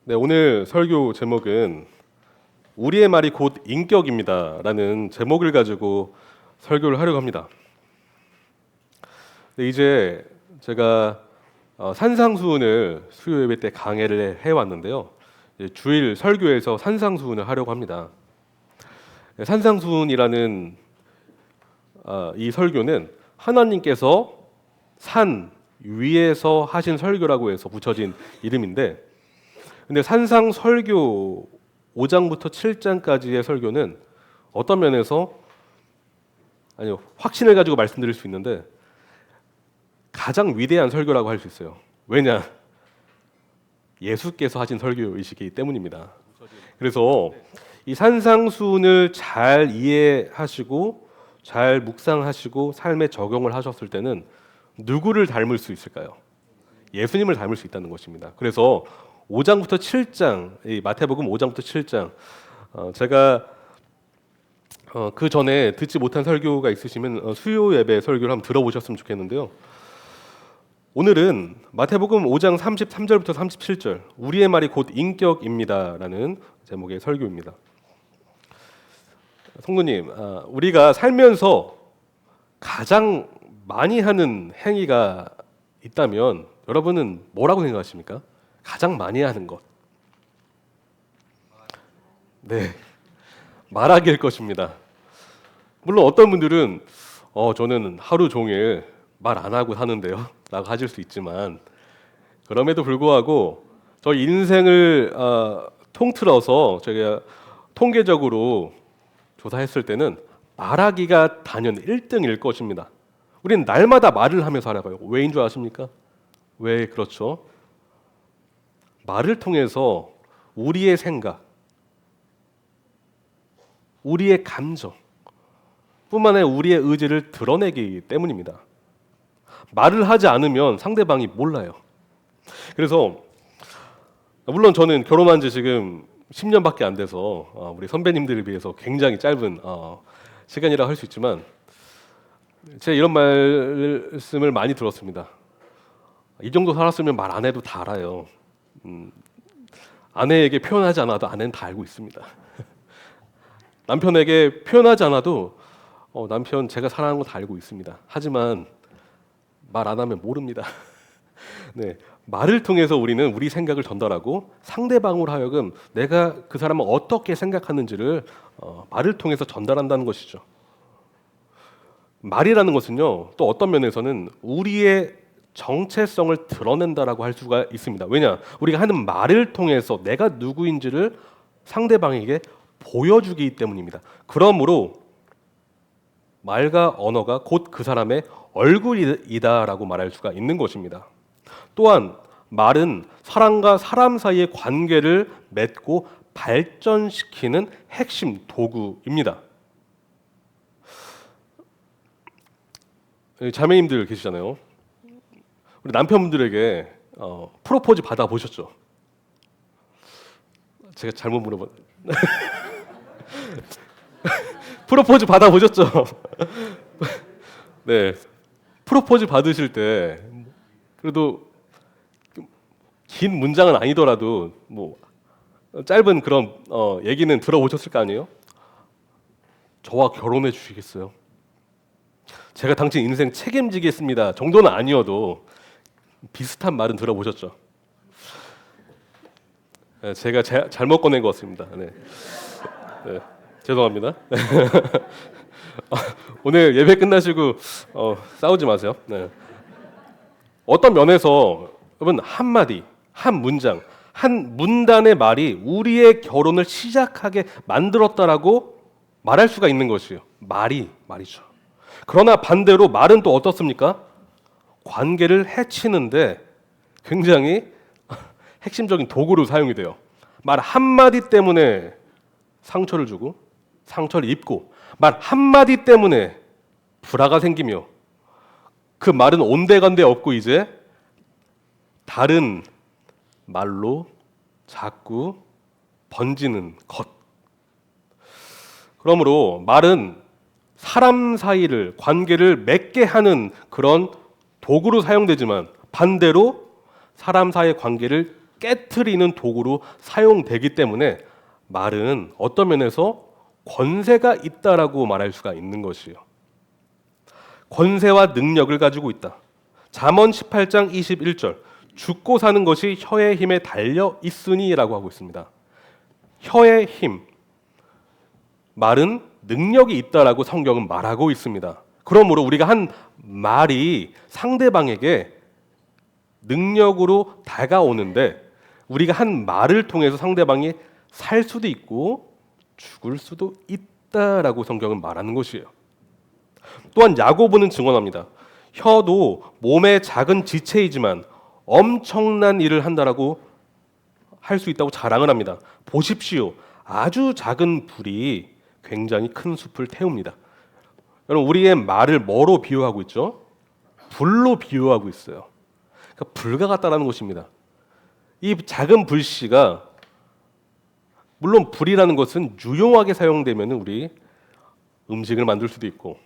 네, 오늘 설교 제목은 우리의 말이 곧 인격입니다라는 제목을 가지고 설교를 하려고 합니다. 네, 이제 제가 산상수훈을 수요 예배 때 강해를 해왔는데요. 주일 설교에서 산상수훈을 하려고 합니다. 네, 산상수훈이라는 이 설교는 하나님께서 산 위에서 하신 설교라고 해서 붙여진 이름인데, 근데 산상 설교 5장부터 7장까지의 설교는 어떤 면에서 확신을 가지고 말씀드릴 수 있는데 가장 위대한 설교라고 할 수 있어요. 왜냐? 예수께서 하신 설교이시기 때문입니다. 그래서 이 산상수훈을 잘 이해하시고 잘 묵상하시고 삶에 적용을 하셨을 때는 누구를 닮을 수 있을까요? 예수님을 닮을 수 있다는 것입니다. 그래서 5장부터 7장, 이 마태복음 5장부터 7장, 제가 그 전에 듣지 못한 설교가 있으시면 수요 예배 설교를 한번 들어보셨으면 좋겠는데요. 오늘은 마태복음 5장 33절부터 37절, 우리의 말이 곧 인격입니다라는 제목의 설교입니다. 성도님, 우리가 살면서 가장 많이 하는 행위가 있다면 여러분은 뭐라고 생각하십니까? 가장 많이 하는 것. 네, 말하기일 것입니다. 물론 어떤 분들은 저는 하루 종일 말 안 하고 사는데요 라고 하실 수 있지만, 그럼에도 불구하고 저희 인생을 통틀어서 제가 통계적으로 조사했을 때는 말하기가 단연 1등일 것입니다. 우리는 날마다 말을 하며 살아가요. 왜인 줄 아십니까? 왜 그렇죠? 말을 통해서 우리의 생각, 우리의 감정, 뿐만 아니라 우리의 의지를 드러내기 때문입니다. 말을 하지 않으면 상대방이 몰라요. 그래서 물론 저는 결혼한 지 지금 10년밖에 안 돼서 우리 선배님들에 비해서 굉장히 짧은 시간이라 할 수 있지만, 제가 이런 말씀을 많이 들었습니다. 이 정도 살았으면 말 안 해도 다 알아요. 아내에게 표현하지 않아도 아내는 다 알고 있습니다. 남편에게 표현하지 않아도 남편 제가 사랑하는 거 다 알고 있습니다. 하지만 말 안 하면 모릅니다. 네, 말을 통해서 우리는 우리 생각을 전달하고 상대방으로 하여금 내가 그 사람을 어떻게 생각하는지를 말을 통해서 전달한다는 것이죠. 말이라는 것은요, 또 어떤 면에서는 우리의 정체성을 드러낸다라고 할 수가 있습니다. 왜냐? 우리가 하는 말을 통해서 내가 누구인지를 상대방에게 보여주기 때문입니다. 그러므로 말과 언어가 곧 그 사람의 얼굴이다라고 말할 수가 있는 것입니다. 또한 말은 사람과 사람 사이의 관계를 맺고 발전시키는 핵심 도구입니다. 자매님들 계시잖아요. 우리 남편분들에게 프로포즈 받아보셨죠? 제가 잘못 물어봤... 프로포즈 받아보셨죠? 네, 프로포즈 받으실 때 그래도 긴 문장은 아니더라도 뭐 짧은 그런 얘기는 들어보셨을 거 아니에요? 저와 결혼해 주시겠어요? 제가 당신 인생 책임지겠습니다 정도는 아니어도 비슷한 말은 들어보셨죠? 네, 제가 잘못 꺼낸 것 같습니다. 네. 네, 죄송합니다. 오늘 예배 끝나시고 싸우지 마세요. 네. 어떤 면에서 여러분 한마디, 한 문장, 한 문단의 말이 우리의 결혼을 시작하게 만들었다라고 말할 수가 있는 것이에요. 말이죠. 그러나 반대로 말은 또 어떻습니까? 관계를 해치는데 굉장히 핵심적인 도구로 사용이 돼요. 말 한마디 때문에 상처를 주고 상처를 입고, 말 한마디 때문에 불화가 생기며 그 말은 온데간데 없고 이제 다른 말로 자꾸 번지는 것. 그러므로 말은 사람 사이를 관계를 맺게 하는 그런 도구로 사용되지만 반대로 사람 사이의 관계를 깨트리는 도구로 사용되기 때문에 말은 어떤 면에서 권세가 있다라고 말할 수가 있는 것이에요. 권세와 능력을 가지고 있다. 잠언 18장 21절 죽고 사는 것이 혀의 힘에 달려 있으니라고 하고 있습니다. 혀의 힘, 말은 능력이 있다라고 성경은 말하고 있습니다. 그러므로 우리가 한 말이 상대방에게 능력으로 다가오는데 우리가 한 말을 통해서 상대방이 살 수도 있고 죽을 수도 있다라고 성경은 말하는 것이에요. 또한 야고보는 증언합니다. 혀도 몸의 작은 지체이지만 엄청난 일을 한다라고 할 수 있다고 자랑을 합니다. 보십시오. 아주 작은 불이 굉장히 큰 숲을 태웁니다. 여러분 우리의 말을 뭐로 비유하고 있죠? 불로 비유하고 있어요. 그러니까 불과 같다라는 것입니다. 이 작은 불씨가 물론 불이라는 것은 유용하게 사용되면 우리 음식을 만들 수도 있고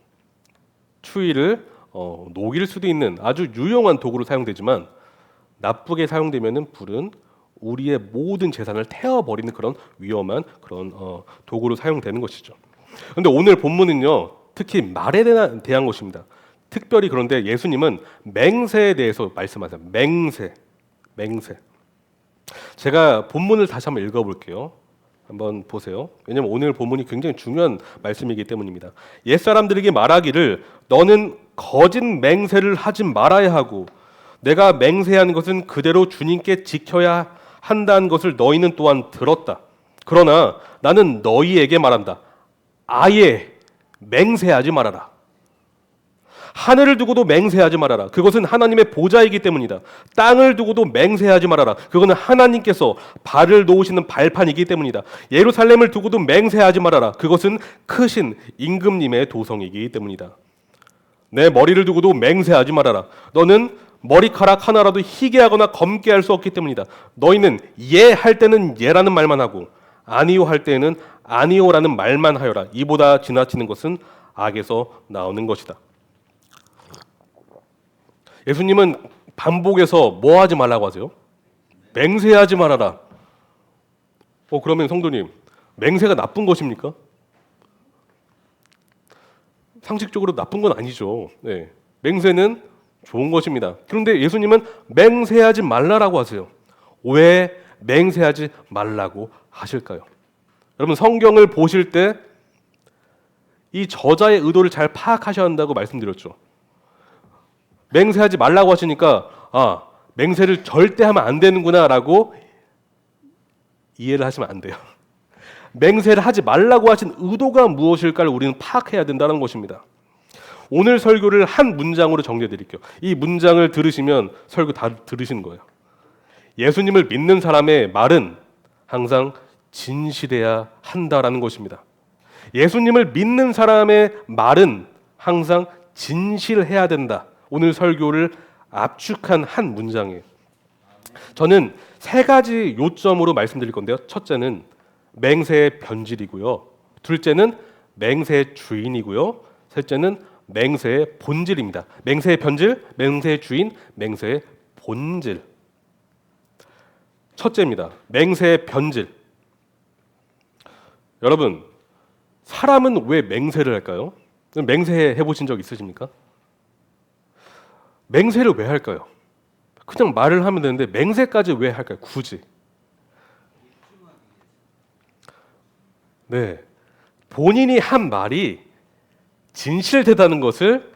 추위를 녹일 수도 있는 아주 유용한 도구로 사용되지만 나쁘게 사용되면 불은 우리의 모든 재산을 태워버리는 그런 위험한 그런 도구로 사용되는 것이죠. 그런데 오늘 본문은요 특히 말에 대한 것입니다. 특별히 그런데 예수님은 맹세에 대해서 말씀하세요. 맹세. 제가 본문을 다시 한번 읽어볼게요. 한번 보세요. 왜냐하면 오늘 본문이 굉장히 중요한 말씀이기 때문입니다. 옛사람들에게 말하기를 너는 거짓 맹세를 하지 말아야 하고 내가 맹세한 것은 그대로 주님께 지켜야 한다는 것을 너희는 또한 들었다. 그러나 나는 너희에게 말한다. 아예 맹세하지 말아라. 하늘을 두고도 맹세하지 말아라. 그것은 하나님의 보좌이기 때문이다. 땅을 두고도 맹세하지 말아라. 그것은 하나님께서 발을 놓으시는 발판이기 때문이다. 예루살렘을 두고도 맹세하지 말아라. 그것은 크신 임금님의 도성이기 때문이다. 내 머리를 두고도 맹세하지 말아라. 너는 머리카락 하나라도 희게 하거나 검게 할 수 없기 때문이다. 너희는 예 할 때는 예라는 말만 하고 아니요 할 때는 아니요라는 말만 하여라. 이보다 지나치는 것은 악에서 나오는 것이다. 예수님은 반복해서 뭐 하지 말라고 하세요? 맹세하지 말아라. 그러면 성도님, 맹세가 나쁜 것입니까? 상식적으로 나쁜 건 아니죠. 네. 맹세는 좋은 것입니다. 그런데 예수님은 맹세하지 말라라고 하세요. 왜 맹세하지 말라고 하실까요? 여러분 성경을 보실 때 이 저자의 의도를 잘 파악하셔야 한다고 말씀드렸죠. 맹세하지 말라고 하시니까 맹세를 절대 하면 안 되는구나라고 이해를 하시면 안 돼요. 맹세를 하지 말라고 하신 의도가 무엇일까를 우리는 파악해야 된다는 것입니다. 오늘 설교를 한 문장으로 정리해 드릴게요. 이 문장을 들으시면 설교 다 들으시는 거예요. 예수님을 믿는 사람의 말은 항상 진실해야 한다라는 것입니다. 예수님을 믿는 사람의 말은 항상 진실해야 된다. 오늘 설교를 압축한 한 문장이에요. 저는 세 가지 요점으로 말씀드릴 건데요. 첫째는 맹세의 변질이고요. 둘째는 맹세의 주인이고요. 셋째는 맹세의 본질입니다. 맹세의 변질, 맹세의 주인, 맹세의 본질. 첫째입니다. 맹세의 변질. 여러분, 사람은 왜 맹세를 할까요? 맹세해 보신 적 있으십니까? 맹세를 왜 할까요? 그냥 말을 하면 되는데 맹세까지 왜 할까요? 굳이. 네, 본인이 한 말이 진실되다는 것을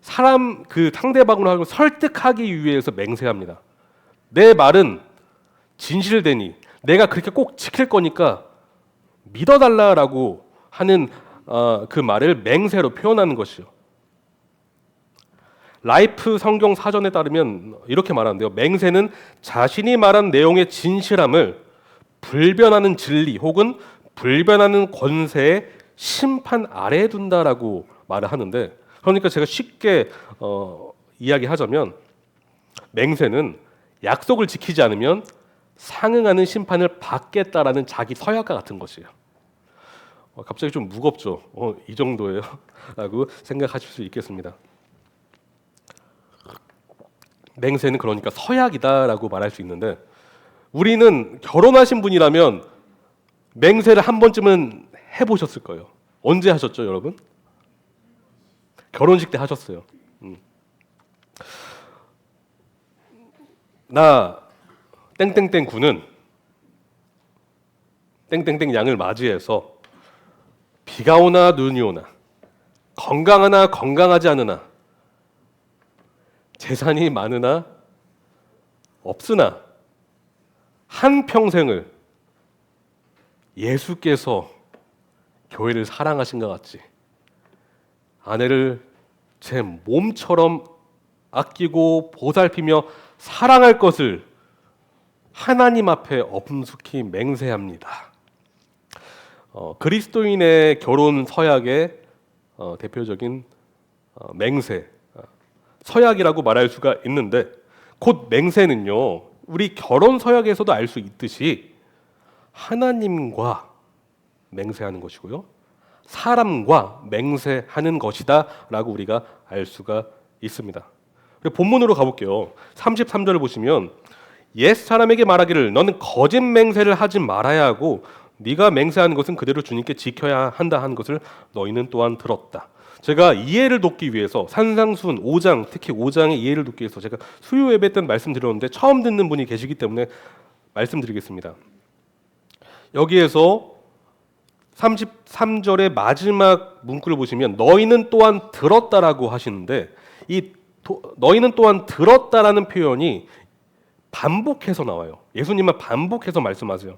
상대방으로 하고 설득하기 위해서 맹세합니다. 내 말은 진실되니 내가 그렇게 꼭 지킬 거니까 믿어달라라고 하는 그 말을 맹세로 표현하는 것이요. 라이프 성경 사전에 따르면 이렇게 말하는데요. 맹세는 자신이 말한 내용의 진실함을 불변하는 진리 혹은 불변하는 권세의 심판 아래에 둔다라고 말을 하는데, 그러니까 제가 쉽게 이야기하자면 맹세는 약속을 지키지 않으면 상응하는 심판을 받겠다라는 자기 서약과 같은 것이에요. 갑자기 좀 무겁죠. 이 정도예요? 라고 생각하실 수 있겠습니다. 맹세는 그러니까 서약이다라고 말할 수 있는데 우리는 결혼하신 분이라면 맹세를 한 번쯤은 해보셨을 거예요. 언제 하셨죠, 여러분? 결혼식 때 하셨어요. 나 땡땡땡 군은 땡땡땡 양을 맞이해서 비가 오나 눈이 오나 건강하나 건강하지 않으나 재산이 많으나 없으나 한 평생을 예수께서 교회를 사랑하신 것 같이 아내를 제 몸처럼 아끼고 보살피며 사랑할 것을 하나님 앞에 엄숙히 맹세합니다. 그리스도인의 결혼 서약의 대표적인 맹세, 서약이라고 말할 수가 있는데 곧 맹세는요, 우리 결혼 서약에서도 알 수 있듯이 하나님과 맹세하는 것이고요, 사람과 맹세하는 것이다라고 우리가 알 수가 있습니다. 본문으로 가볼게요. 33절을 보시면 옛 사람에게 말하기를 너는 거짓 맹세를 하지 말아야 하고 네가 맹세하는 것은 그대로 주님께 지켜야 한다 하는 것을 너희는 또한 들었다. 제가 이해를 돕기 위해서 산상수훈 5장, 특히 5장의 이해를 돕기 위해서 제가 수요 예배 때 말씀드렸는데 처음 듣는 분이 계시기 때문에 말씀드리겠습니다. 여기에서 33절의 마지막 문구를 보시면 너희는 또한 들었다라고 하시는데 이 너희는 또한 들었다라는 표현이 반복해서 나와요. 예수님은 반복해서 말씀하세요.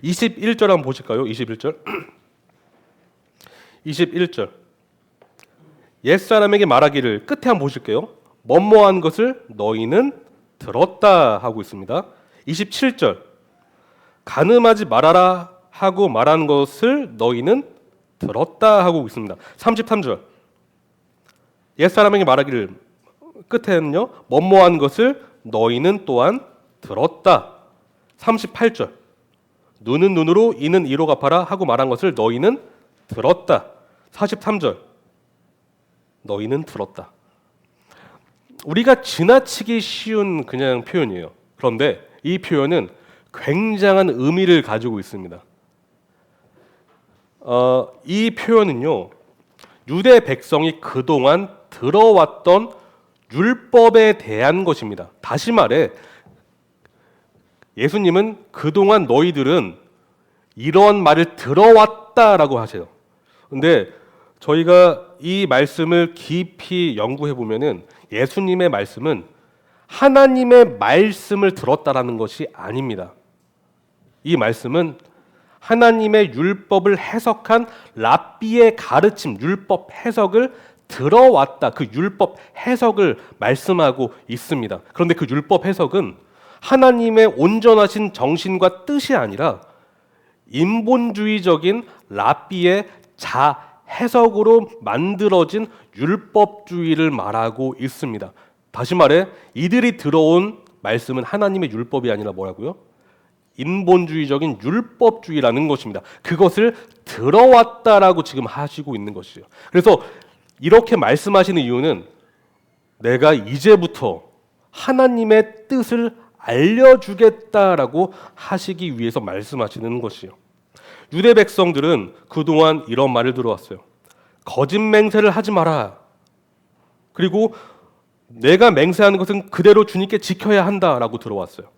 21절 한번 보실까요? 21절. 21절. 옛사람에게 말하기를 끝에 한번 보실게요. 뭐뭐한 것을 너희는 들었다 하고 있습니다. 27절. 간음하지 말아라 하고 말한 것을 너희는 들었다 하고 있습니다. 33절. 옛사람에게 말하기를 끝에는요. 뭐뭐한 것을 너희는 또한 들었다. 38절. 눈은 눈으로 이는 이로 갚아라 하고 말한 것을 너희는 들었다. 43절. 너희는 들었다. 우리가 지나치기 쉬운 그냥 표현이에요. 그런데 이 표현은 굉장한 의미를 가지고 있습니다. 이 표현은요, 유대 백성이 그동안 들어왔던 율법에 대한 것입니다. 다시 말해 예수님은 그동안 너희들은 이러한 말을 들어왔다라고 하세요. 근데 저희가 이 말씀을 깊이 연구해 보면은 예수님의 말씀은 하나님의 말씀을 들었다라는 것이 아닙니다. 이 말씀은 하나님의 율법을 해석한 랍비의 가르침, 율법 해석을 들어왔다. 그 율법 해석을 말씀하고 있습니다. 그런데 그 율법 해석은 하나님의 온전하신 정신과 뜻이 아니라 인본주의적인 랍비의 해석으로 만들어진 율법주의를 말하고 있습니다. 다시 말해 이들이 들어온 말씀은 하나님의 율법이 아니라 뭐라고요? 인본주의적인 율법주의라는 것입니다. 그것을 들어왔다라고 지금 하시고 있는 것이죠. 그래서 이렇게 말씀하시는 이유는 내가 이제부터 하나님의 뜻을 알려주겠다라고 하시기 위해서 말씀하시는 것이요. 유대 백성들은 그동안 이런 말을 들어왔어요. 거짓 맹세를 하지 마라. 그리고 내가 맹세하는 것은 그대로 주님께 지켜야 한다라고 들어왔어요.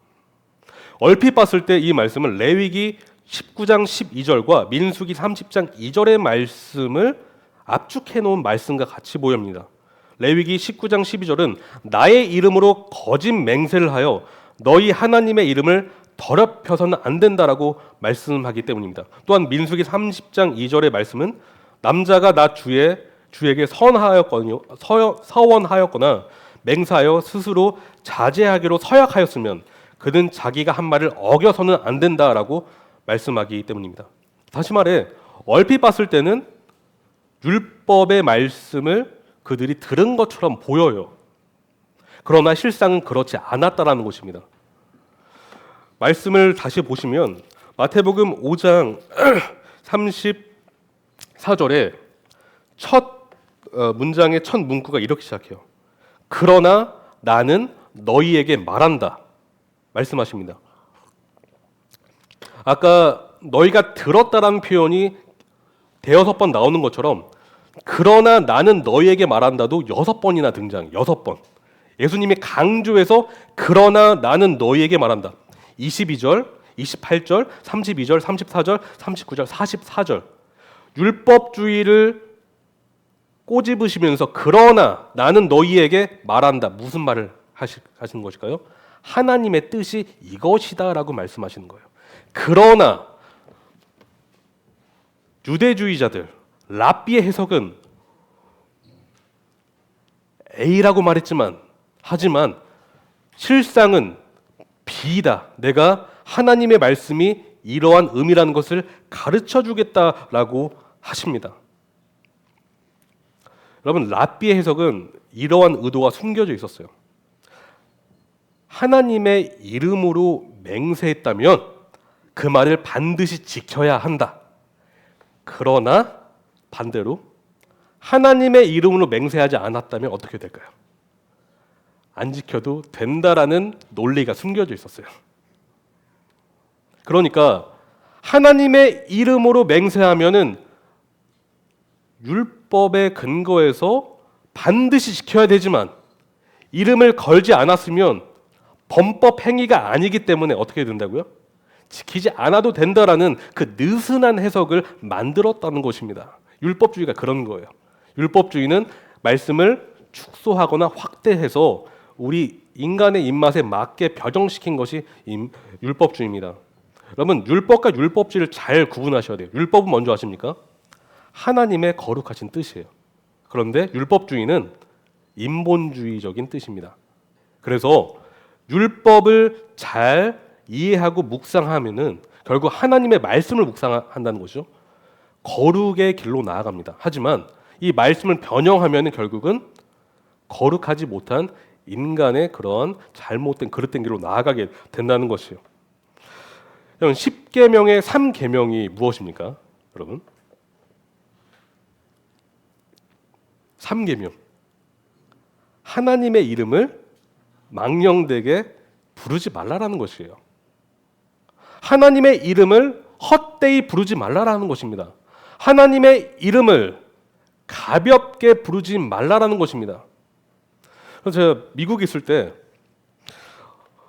얼핏 봤을 때 이 말씀은 레위기 19장 12절과 민수기 30장 2절의 말씀을 압축해 놓은 말씀과 같이 보입니다. 레위기 19장 12절은 나의 이름으로 거짓 맹세를 하여 너희 하나님의 이름을 더럽혀서는 안 된다라고 말씀하기 때문입니다. 또한 민수기 30장 2절의 말씀은 남자가 나 주에게 서원하였거나 맹세하여 스스로 자제하기로 서약하였으면 그는 자기가 한 말을 어겨서는 안 된다라고 말씀하기 때문입니다. 다시 말해 얼핏 봤을 때는 율법의 말씀을 그들이 들은 것처럼 보여요. 그러나 실상은 그렇지 않았다라는 것입니다. 말씀을 다시 보시면 마태복음 5장 34절에 첫 문장의 첫 문구가 이렇게 시작해요. 그러나 나는 너희에게 말한다. 말씀하십니다. 아까 너희가 들었다라는 표현이 대여섯 번 나오는 것처럼 그러나 나는 너희에게 말한다도 6번이나 등장. 6번. 예수님이 강조해서 그러나 나는 너희에게 말한다. 22절, 28절, 32절, 34절, 39절, 44절. 율법주의를 꼬집으시면서 그러나 나는 너희에게 말한다. 무슨 말을 하시는 것일까요? 하나님의 뜻이 이것이다라고 말씀하시는 거예요. 그러나 유대주의자들 랍비의 해석은 A라고 말했지만 하지만 실상은 B다. 내가 하나님의 말씀이 이러한 의미라는 것을 가르쳐 주겠다라고 하십니다. 여러분, 랍비의 해석은 이러한 의도가 숨겨져 있었어요. 하나님의 이름으로 맹세했다면 그 말을 반드시 지켜야 한다. 그러나 반대로 하나님의 이름으로 맹세하지 않았다면 어떻게 될까요? 안 지켜도 된다라는 논리가 숨겨져 있었어요. 그러니까 하나님의 이름으로 맹세하면은 율법의 근거에서 반드시 지켜야 되지만 이름을 걸지 않았으면 범법 행위가 아니기 때문에 어떻게 된다고요? 지키지 않아도 된다라는 그 느슨한 해석을 만들었다는 것입니다. 율법주의가 그런 거예요. 율법주의는 말씀을 축소하거나 확대해서 우리 인간의 입맛에 맞게 변형시킨 것이 율법주의입니다. 여러분, 율법과 율법주의를 잘 구분하셔야 돼요. 율법은 먼저 아십니까? 하나님의 거룩하신 뜻이에요. 그런데 율법주의는 인본주의적인 뜻입니다. 그래서 율법을 잘 이해하고 묵상하면은 결국 하나님의 말씀을 묵상한다는 것이죠. 거룩의 길로 나아갑니다. 하지만 이 말씀을 변형하면은 결국은 거룩하지 못한 인간의 그런 잘못된 그릇된 길로 나아가게 된다는 것이에요. 10계명의 3계명이 무엇입니까? 여러분, 3계명. 하나님의 이름을 망령되게 부르지 말라라는 것이에요. 하나님의 이름을 헛되이 부르지 말라라는 것입니다. 하나님의 이름을 가볍게 부르지 말라라는 것입니다. 그래서 제가 미국에 있을 때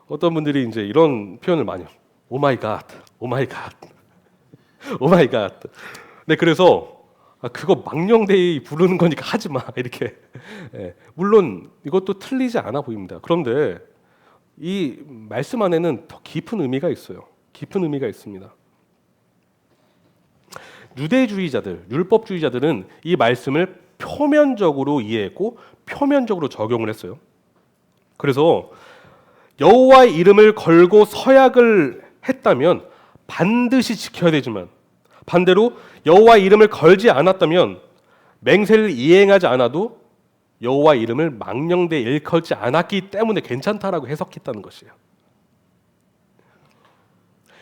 어떤 분들이 이제 이런 표현을 많이 해요. 오 마이 갓, 오 마이 갓, 오 마이 갓. 네, 그래서 그거 망령되이 부르는 거니까 하지 마 이렇게. 예, 물론 이것도 틀리지 않아 보입니다. 그런데 이 말씀 안에는 더 깊은 의미가 있어요. 깊은 의미가 있습니다. 유대주의자들, 율법주의자들은 이 말씀을 표면적으로 이해했고 표면적으로 적용을 했어요. 그래서 여호와의 이름을 걸고 서약을 했다면 반드시 지켜야 되지만 반대로 여호와의 이름을 걸지 않았다면 맹세를 이행하지 않아도 여호와의 이름을 망령되이 일컬지 않았기 때문에 괜찮다라고 해석했다는 것이에요.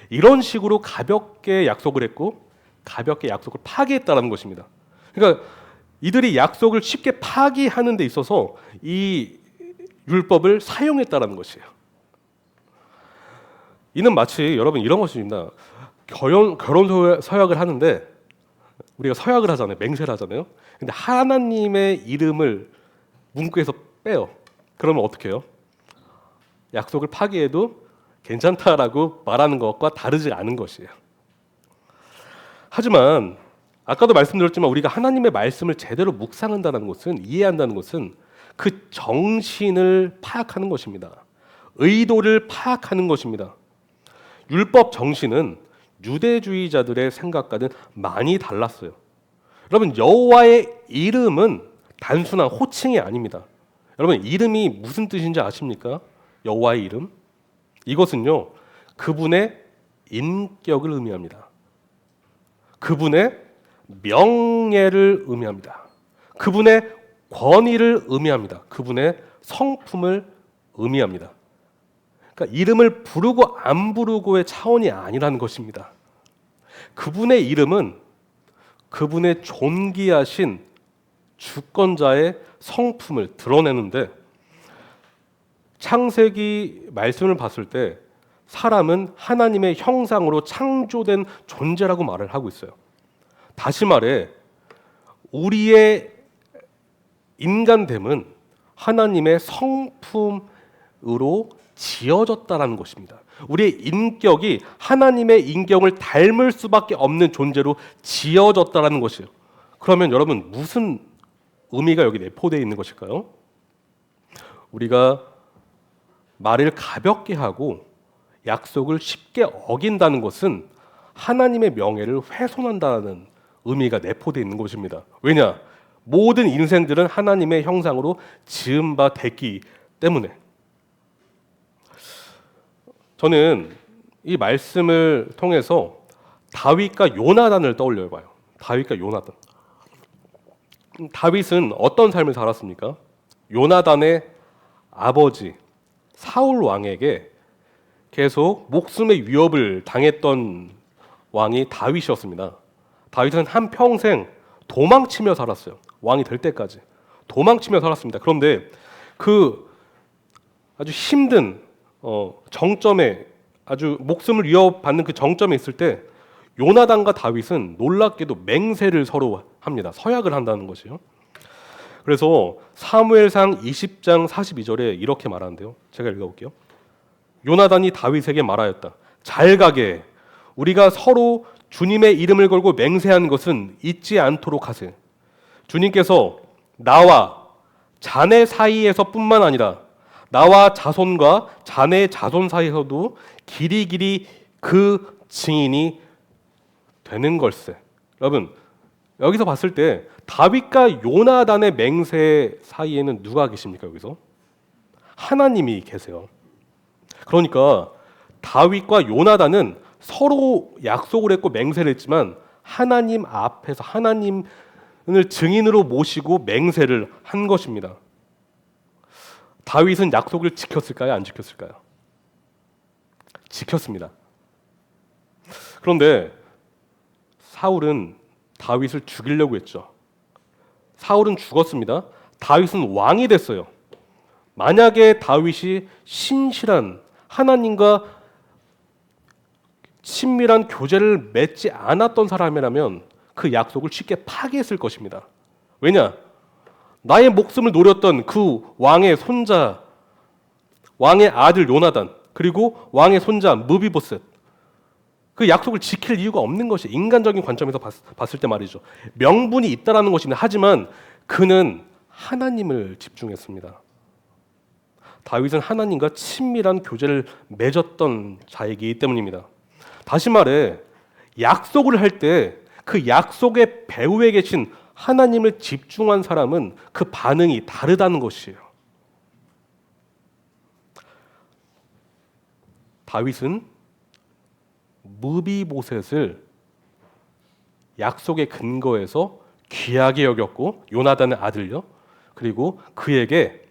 이런 식으로 가볍게 약속을 했고 가볍게 약속을 파기했다는 것입니다. 그러니까 이들이 약속을 쉽게 파기하는 데 있어서 이 율법을 사용했다는 것이에요. 이는 마치 여러분 이런 것입니다. 결혼 서약을 하는데 우리가 서약을 하잖아요. 맹세를 하잖아요. 근데 하나님의 이름을 문구에서 빼요. 그러면 어떻게 해요? 약속을 파기해도 괜찮다라고 말하는 것과 다르지 않은 것이에요. 하지만 아까도 말씀드렸지만 우리가 하나님의 말씀을 제대로 묵상한다는 것은 이해한다는 것은 그 정신을 파악하는 것입니다. 의도를 파악하는 것입니다. 율법 정신은 유대주의자들의 생각과는 많이 달랐어요. 여러분, 여호와의 이름은 단순한 호칭이 아닙니다. 여러분, 이름이 무슨 뜻인지 아십니까? 여호와의 이름? 이것은요, 그분의 인격을 의미합니다. 그분의 명예를 의미합니다. 그분의 권위를 의미합니다. 그분의 성품을 의미합니다. 그러니까 이름을 부르고 안 부르고의 차원이 아니라는 것입니다. 그분의 이름은 그분의 존귀하신 주권자의 성품을 드러내는데 창세기 말씀을 봤을 때 사람은 하나님의 형상으로 창조된 존재라고 말을 하고 있어요. 다시 말해 우리의 인간됨은 하나님의 성품으로 지어졌다라는 것입니다. 우리의 인격이 하나님의 인격을 닮을 수밖에 없는 존재로 지어졌다라는 것이에요. 그러면 여러분 무슨 의미가 여기 내포되어 있는 것일까요? 우리가 말을 가볍게 하고 약속을 쉽게 어긴다는 것은 하나님의 명예를 훼손한다는 의미가 내포되어 있는 것입니다. 왜냐? 모든 인생들은 하나님의 형상으로 지은 바 됐기 때문에. 저는 이 말씀을 통해서 다윗과 요나단을 떠올려 봐요. 다윗과 요나단. 다윗은 어떤 삶을 살았습니까? 요나단의 아버지 사울 왕에게 계속 목숨의 위협을 당했던 왕이 다윗이었습니다. 다윗은 한평생 도망치며 살았어요. 왕이 될 때까지 도망치며 살았습니다. 그런데 그 아주 힘든 정점에, 아주 목숨을 위협받는 그 정점에 있을 때 요나단과 다윗은 놀랍게도 맹세를 서로 합니다. 서약을 한다는 것이요. 그래서 사무엘상 20장 42절에 이렇게 말하는데요. 제가 읽어볼게요. 요나단이 다윗에게 말하였다. 잘 가게 우리가 서로 주님의 이름을 걸고 맹세한 것은 잊지 않도록 하세. 주님께서 나와 자네 사이에서뿐만 아니라 나와 자손과 자네 자손 사이에서도 길이길이 그 증인이 되는 걸세. 여러분 여기서 봤을 때 다윗과 요나단의 맹세 사이에는 누가 계십니까? 여기서 하나님이 계세요. 그러니까 다윗과 요나단은 서로 약속을 했고 맹세를 했지만 하나님 앞에서 하나님을 증인으로 모시고 맹세를 한 것입니다. 다윗은 약속을 지켰을까요? 안 지켰을까요? 지켰습니다. 그런데 사울은 다윗을 죽이려고 했죠. 사울은 죽었습니다. 다윗은 왕이 됐어요. 만약에 다윗이 신실한 하나님과 친밀한 교제를 맺지 않았던 사람이라면 그 약속을 쉽게 파기했을 것입니다. 왜냐? 나의 목숨을 노렸던 그 왕의 손자, 왕의 아들 요나단, 그리고 왕의 손자 무비보셋, 그 약속을 지킬 이유가 없는 것이 인간적인 관점에서 봤을 때 말이죠. 명분이 있다라는 것입니다. 하지만 그는 하나님을 집중했습니다. 다윗은 하나님과 친밀한 교제를 맺었던 자이기 때문입니다. 다시 말해 약속을 할 때 그 약속의 배후에 계신 하나님을 집중한 사람은 그 반응이 다르다는 것이에요. 다윗은 무비보셋을 약속의 근거에서 귀하게 여겼고 요나단의 아들요. 그리고 그에게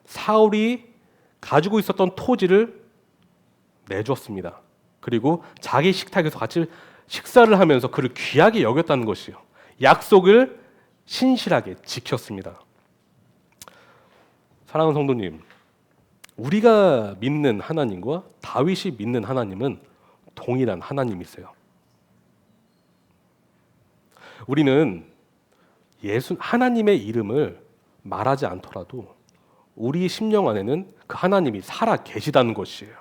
사울이 가지고 있었던 토지를 내줬습니다. 그리고 자기 식탁에서 같이 식사를 하면서 그를 귀하게 여겼다는 것이요. 약속을 신실하게 지켰습니다. 사랑하는 성도님, 우리가 믿는 하나님과 다윗이 믿는 하나님은 동일한 하나님이세요. 우리는 하나님의 이름을 말하지 않더라도 우리 심령 안에는 그 하나님이 살아 계시다는 것이에요.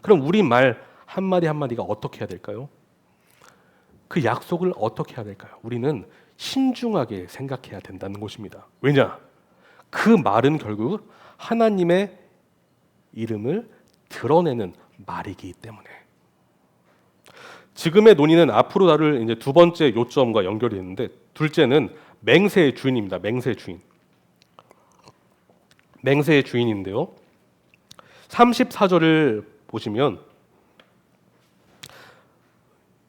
그럼 우리 말 한마디 한마디가 어떻게 해야 될까요? 그 약속을 어떻게 해야 될까요? 우리는 신중하게 생각해야 된다는 것입니다. 왜냐? 그 말은 결국 하나님의 이름을 드러내는 말이기 때문에. 지금의 논의는 앞으로 다룰 이제 두 번째 요점과 연결이 있는데, 둘째는 맹세의 주인입니다. 맹세의 주인. 맹세의 주인인데요. 34절을 보시면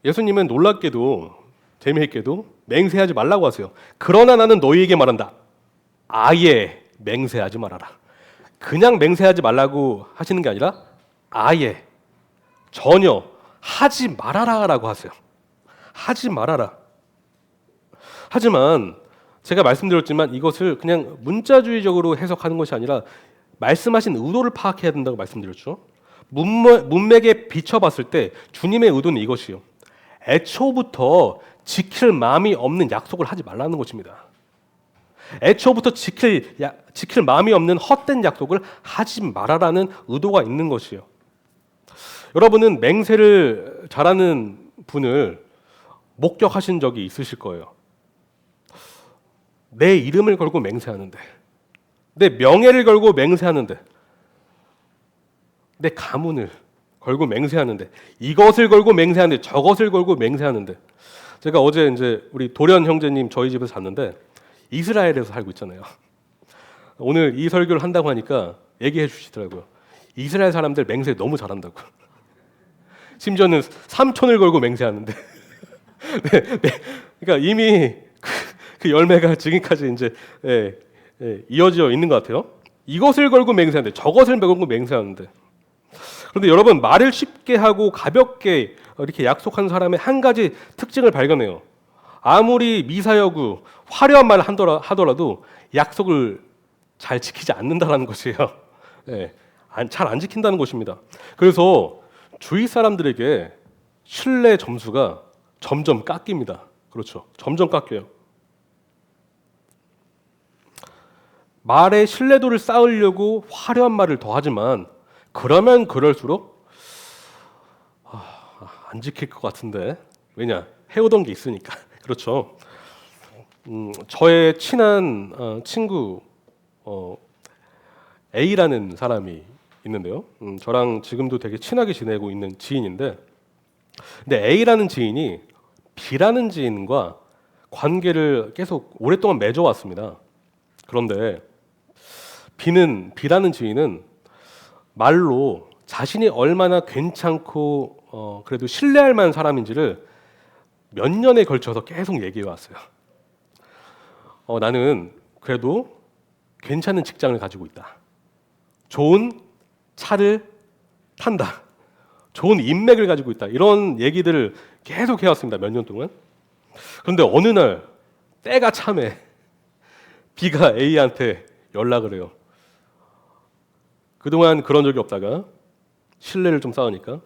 예수님은 놀랍게도 재미있게도 맹세하지 말라고 하세요. 그러나 나는 너희에게 말한다. 아예 맹세하지 말아라. 그냥 맹세하지 말라고 하시는 게 아니라 아예 전혀 하지 말아라라고 하세요. 하지 말아라. 하지만 제가 말씀드렸지만 이것을 그냥 문자주의적으로 해석하는 것이 아니라 말씀하신 의도를 파악해야 된다고 말씀드렸죠. 문맥에 비춰봤을 때 주님의 의도는 이것이요. 애초부터 지킬 마음이 없는 약속을 하지 말라는 것입니다. 애초부터 지킬 마음이 없는 헛된 약속을 하지 말아라는 의도가 있는 것이요. 여러분은 맹세를 잘하는 분을 목격하신 적이 있으실 거예요. 내 이름을 걸고 맹세하는데, 내 명예를 걸고 맹세하는데, 내 가문을 걸고 맹세하는데, 이것을 걸고 맹세하는데, 저것을 걸고 맹세하는데, 제가 어제 이제 우리 도련 형제님 저희 집에서 잤는데 이스라엘에서 살고 있잖아요. 오늘 이 설교를 한다고 하니까 얘기해 주시더라고요. 이스라엘 사람들 맹세 너무 잘한다고. 심지어는 삼촌을 걸고 맹세하는데, 네. 그러니까 이미 그 열매가 지금까지 이제 이어져 있는 것 같아요. 이것을 걸고 맹세하는데, 저것을 걸고 맹세하는데. 그런데 여러분, 말을 쉽게 하고 가볍게 이렇게 약속한 사람의 한 가지 특징을 발견해요. 아무리 미사여구 화려한 말을 하더라도 약속을 잘 지키지 않는다라는 것이에요. 잘 안 지킨다는 것입니다. 그래서 주위 사람들에게 신뢰 점수가 점점 깎입니다. 그렇죠. 점점 깎여요. 말의 신뢰도를 쌓으려고 화려한 말을 더하지만 그러면 그럴수록 안 지킬 것 같은데. 왜냐? 해오던 게 있으니까. 그렇죠. 저의 친한 친구 A라는 사람이 있는데요. 저랑 지금도 되게 친하게 지내고 있는 지인인데, 근데 A라는 지인이 B라는 지인과 관계를 계속 오랫동안 맺어왔습니다. 그런데 B라는 지인은 말로 자신이 얼마나 괜찮고 그래도 신뢰할 만한 사람인지를 몇 년에 걸쳐서 계속 얘기해 왔어요. 나는 그래도 괜찮은 직장을 가지고 있다. 좋은 차를 탄다. 좋은 인맥을 가지고 있다. 이런 얘기들을 계속 해왔습니다. 몇 년 동안. 그런데 어느 날 때가 참에 B가 A한테 연락을 해요. 그동안 그런 적이 없다가 신뢰를 좀 쌓으니까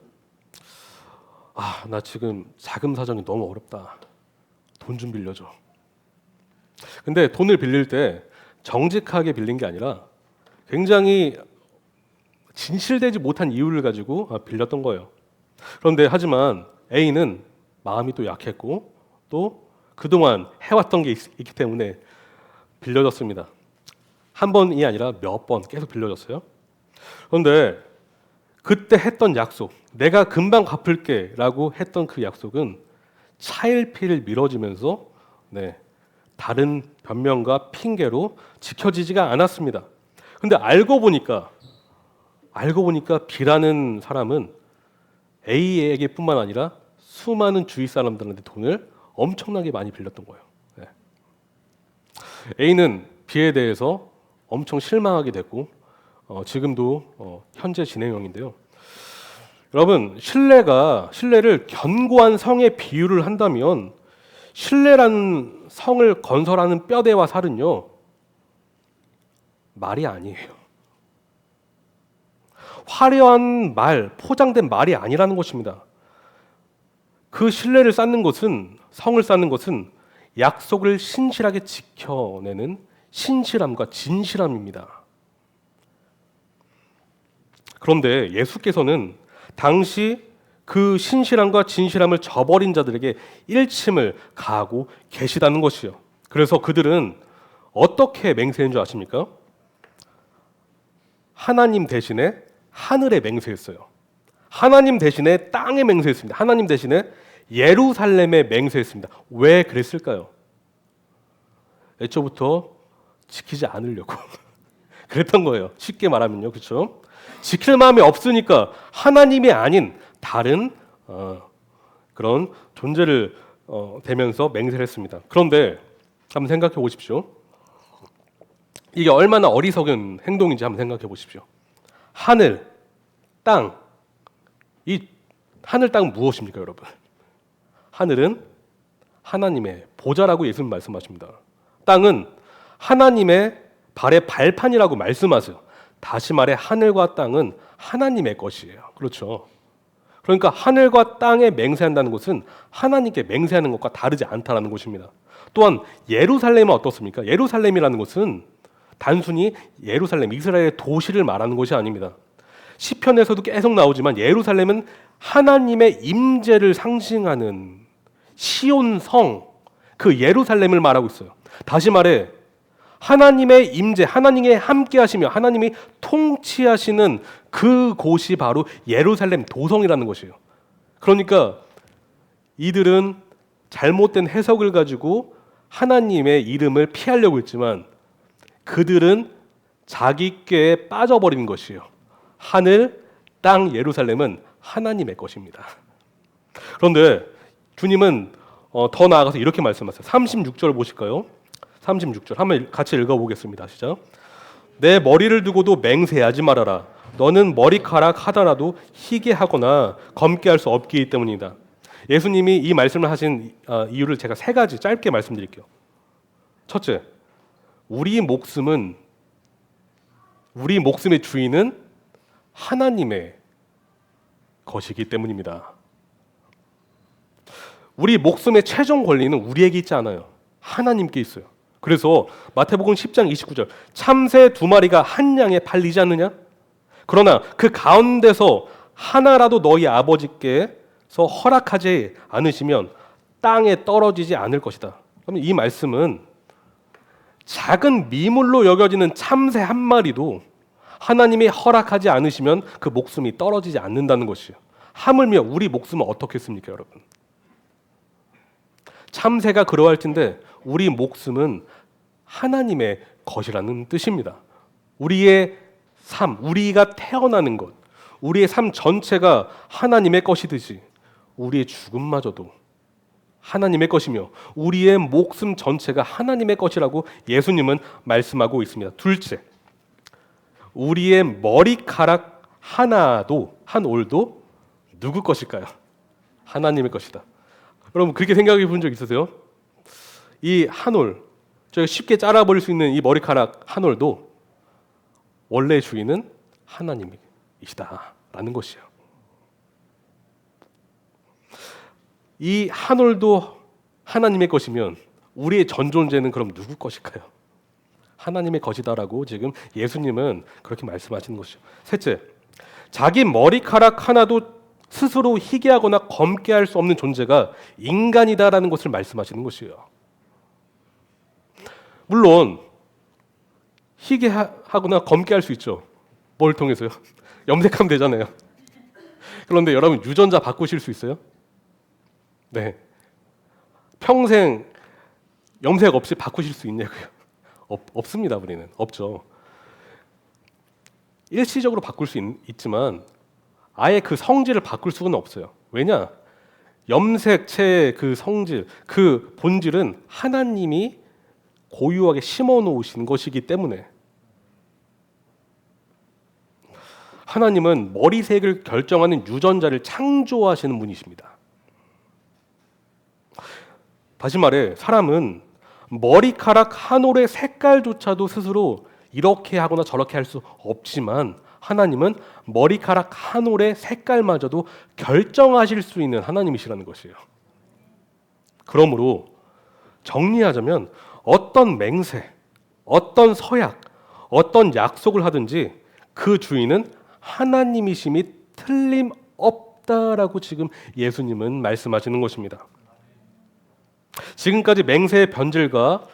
나 지금 자금 사정이 너무 어렵다. 돈 좀 빌려줘. 근데 돈을 빌릴 때 정직하게 빌린 게 아니라 굉장히 진실되지 못한 이유를 가지고 빌렸던 거예요. 그런데 하지만 A는 마음이 또 약했고 또 그동안 해왔던 게 있기 때문에 빌려줬습니다. 한 번이 아니라 몇 번 계속 빌려줬어요. 그런데 그때 했던 약속, 내가 금방 갚을게 라고 했던 그 약속은 차일피일 미뤄지면서 다른 변명과 핑계로 지켜지지가 않았습니다. 근데 알고 보니까 B라는 사람은 A에게뿐만 아니라 수많은 주위 사람들한테 돈을 엄청나게 많이 빌렸던 거예요. A는 B에 대해서 엄청 실망하게 됐고 지금도 현재 진행형인데요. 여러분, 신뢰를 견고한 성에 비유를 한다면 신뢰라는 성을 건설하는 뼈대와 살은요, 말이 아니에요. 화려한 말, 포장된 말이 아니라는 것입니다. 그 신뢰를 쌓는 것은, 성을 쌓는 것은 약속을 신실하게 지켜내는 신실함과 진실함입니다. 그런데 예수께서는 당시 그 신실함과 진실함을 저버린 자들에게 일침을 가하고 계시다는 것이요. 그래서 그들은 어떻게 맹세한 줄 아십니까? 하나님 대신에 하늘에 맹세했어요. 하나님 대신에 땅에 맹세했습니다. 하나님 대신에 예루살렘에 맹세했습니다. 왜 그랬을까요? 애초부터 지키지 않으려고 그랬던 거예요. 쉽게 말하면요, 그렇죠? 지킬 마음이 없으니까 하나님이 아닌 다른 그런 존재를 대면서 맹세를 했습니다. 그런데 한번 생각해 보십시오. 이게 얼마나 어리석은 행동인지 한번 생각해 보십시오. 하늘, 땅, 이 하늘, 땅은 무엇입니까, 여러분? 하늘은 하나님의 보좌라고 예수님 말씀하십니다. 땅은 하나님의 발의 발판이라고 말씀하세요. 다시 말해 하늘과 땅은 하나님의 것이에요. 그렇죠. 그러니까 하늘과 땅에 맹세한다는 것은 하나님께 맹세하는 것과 다르지 않다라는 것입니다. 또한 예루살렘은 어떻습니까? 예루살렘이라는 것은 단순히 예루살렘, 이스라엘의 도시를 말하는 것이 아닙니다. 시편에서도 계속 나오지만 예루살렘은 하나님의 임재를 상징하는 시온 성, 그 예루살렘을 말하고 있어요. 다시 말해 하나님의 임재, 하나님의 함께 하시며 하나님이 통치하시는 그 곳이 바로 예루살렘 도성이라는 것이에요. 그러니까 이들은 잘못된 해석을 가지고 하나님의 이름을 피하려고 했지만 그들은 자기 꾀에 빠져버린 것이에요. 하늘, 땅, 예루살렘은 하나님의 것입니다. 그런데 주님은 더 나아가서 이렇게 말씀하세요. 36절 보실까요? 36절 한번 같이 읽어보겠습니다. 시작. 내 머리를 두고도 맹세하지 말아라. 너는 머리카락 하나라도 희게 하거나 검게 할 수 없기 때문이다. 예수님이 이 말씀을 하신 이유를 제가 세 가지 짧게 말씀드릴게요. 첫째, 우리 목숨의 주인은 하나님의 것이기 때문입니다. 우리 목숨의 최종 권리는 우리에게 있지 않아요. 하나님께 있어요. 그래서 마태복음 10장 29절 참새 2마리가 한 양에 팔리지 않느냐? 그러나 그 가운데서 하나라도 너희 아버지께서 허락하지 않으시면 땅에 떨어지지 않을 것이다. 그러면 이 말씀은 작은 미물로 여겨지는 참새 한 마리도 하나님이 허락하지 않으시면 그 목숨이 떨어지지 않는다는 것이에요. 하물며 우리 목숨은 어떻겠습니까, 여러분? 참새가 그러할진데 우리 목숨은 하나님의 것이라는 뜻입니다. 우리의 삶, 우리가 태어나는 것, 우리의 삶 전체가 하나님의 것이듯이 우리의 죽음마저도 하나님의 것이며 우리의 목숨 전체가 하나님의 것이라고 예수님은 말씀하고 있습니다. 둘째, 우리의 머리카락 하나도 한 올도 누구 것일까요? 하나님의 것이다. 여러분 그렇게 생각해 본 적 있으세요? 이 한 올, 저희가 쉽게 잘라버릴 수 있는 이 머리카락 한 올도 원래 주인은 하나님이시다라는 것이에요. 이 한 올도 하나님의 것이면 우리의 전 존재는 그럼 누구 것일까요? 하나님의 것이다라고 지금 예수님은 그렇게 말씀하시는 것이죠. 셋째, 자기 머리카락 하나도 스스로 희게 하거나 검게 할 수 없는 존재가 인간이다라는 것을 말씀하시는 것이에요. 물론 희게 하거나 검게 할 수 있죠. 뭘 통해서요? 염색하면 되잖아요. 그런데 여러분 유전자 바꾸실 수 있어요? 네. 평생 염색 없이 바꾸실 수 있냐고요? 없습니다. 우리는 없죠. 일시적으로 바꿀 수 있지만 아예 그 성질을 바꿀 수는 없어요. 왜냐? 염색체의 그 성질, 그 본질은 하나님이 고유하게 심어 놓으신 것이기 때문에 하나님은 머리색을 결정하는 유전자를 창조하시는 분이십니다. 다시 말해 사람은 머리카락 한 올의 색깔조차도 스스로 이렇게 하거나 저렇게 할 수 없지만 하나님은 머리카락 한 올의 색깔마저도 결정하실 수 있는 하나님이시라는 것이에요. 그러므로 정리하자면 어떤 맹세, 어떤 서약, 어떤 약속을 하든지 그 주인은 하나님이심이 틀림없다라고 지금 예수님은 말씀하시는 것입니다. 지금까지 맹세의 변질과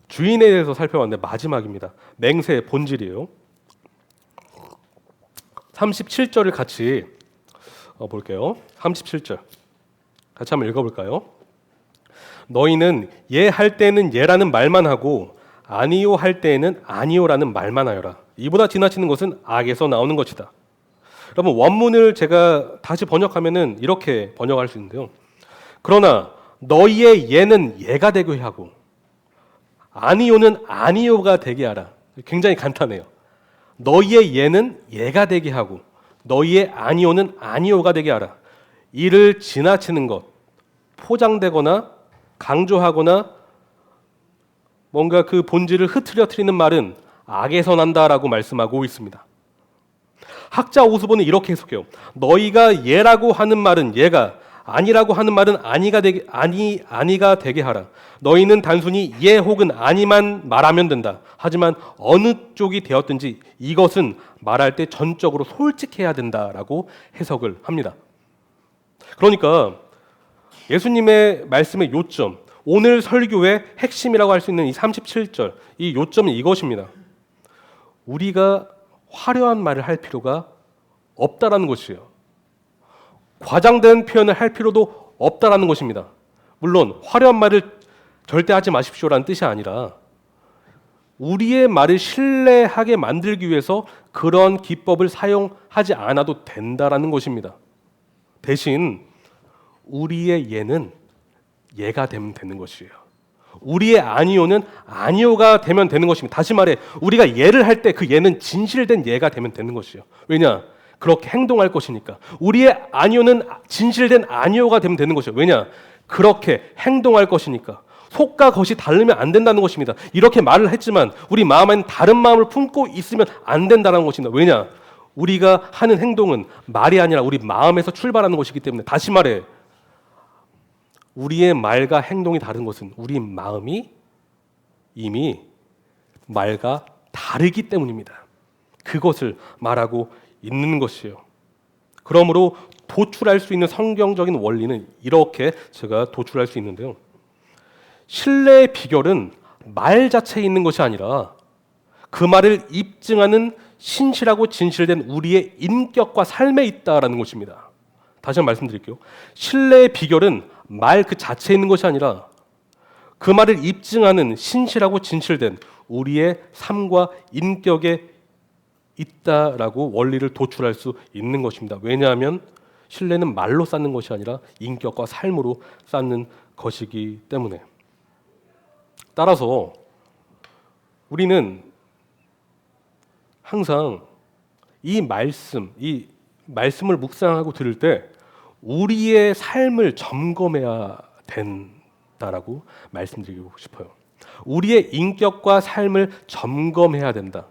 주인에 대해서 살펴봤는데 마지막입니다. 맹세의 본질이에요. 37절을 같이 볼게요. 37절 같이 한번 읽어볼까요? 너희는 예 할 때는 예라는 말만 하고 아니요 할 때에는 아니요라는 말만 하여라. 이보다 지나치는 것은 악에서 나오는 것이다. 여러분 원문을 제가 다시 번역하면은 이렇게 번역할 수 있는데요. 그러나 너희의 예는 예가 되게 하고 아니요는 아니요가 되게 하라. 굉장히 간단해요. 너희의 예는 예가 되게 하고 너희의 아니요는 아니요가 되게 하라. 이를 지나치는 것, 포장되거나 강조하거나 뭔가 그 본질을 흐트러뜨리는 말은 악에서 난다라고 말씀하고 있습니다. 학자 오스본은 이렇게 해석해요. 너희가 예라고 하는 말은 예가, 아니라고 하는 말은 아니가 되게 하라. 너희는 단순히 예 혹은 아니만 말하면 된다. 하지만 어느 쪽이 되었든지 이것은 말할 때 전적으로 솔직해야 된다라고 해석을 합니다. 그러니까 예수님의 말씀의 요점, 오늘 설교의 핵심이라고 할 수 있는 이 37절, 이 요점은 이것입니다. 우리가 화려한 말을 할 필요가 없다라는 것이에요. 과장된 표현을 할 필요도 없다라는 것입니다. 물론 화려한 말을 절대 하지 마십시오라는 뜻이 아니라 우리의 말을 신뢰하게 만들기 위해서 그런 기법을 사용하지 않아도 된다라는 것입니다. 대신 우리의 예는 예가 되면 되는 것이에요. 우리의 아니오는 아니오가 되면 되는 것입니다. 다시 말해 우리가 예를 할 때 그 예는 진실된 예가 되면 되는 것이에요. 왜냐? 그렇게 행동할 것이니까. 우리의 아니오는 진실된 아니오가 되면 되는 것이에요. 왜냐? 그렇게 행동할 것이니까. 속과 겉이 다르면 안 된다는 것입니다. 이렇게 말을 했지만 우리 마음에는 다른 마음을 품고 있으면 안 된다는 것입니다. 왜냐? 우리가 하는 행동은 말이 아니라 우리 마음에서 출발하는 것이기 때문에 다시 말해 우리의 말과 행동이 다른 것은 우리 마음이 이미 말과 다르기 때문입니다. 그것을 말하고 있는 것이에요. 그러므로 도출할 수 있는 성경적인 원리는 이렇게 제가 도출할 수 있는데요. 신뢰의 비결은 말 자체에 있는 것이 아니라 그 말을 입증하는 신실하고 진실된 우리의 인격과 삶에 있다라는 것입니다. 다시 한번 말씀드릴게요. 신뢰의 비결은 말 그 자체에 있는 것이 아니라 그 말을 입증하는 신실하고 진실된 우리의 삶과 인격에 있다라고 원리를 도출할 수 있는 것입니다. 왜냐하면 신뢰는 말로 쌓는 것이 아니라 인격과 삶으로 쌓는 것이기 때문에. 따라서 우리는 항상 이 말씀을 묵상하고 들을 때 우리의 삶을 점검해야 된다라고 말씀드리고 싶어요. 우리의 인격과 삶을 점검해야 된다.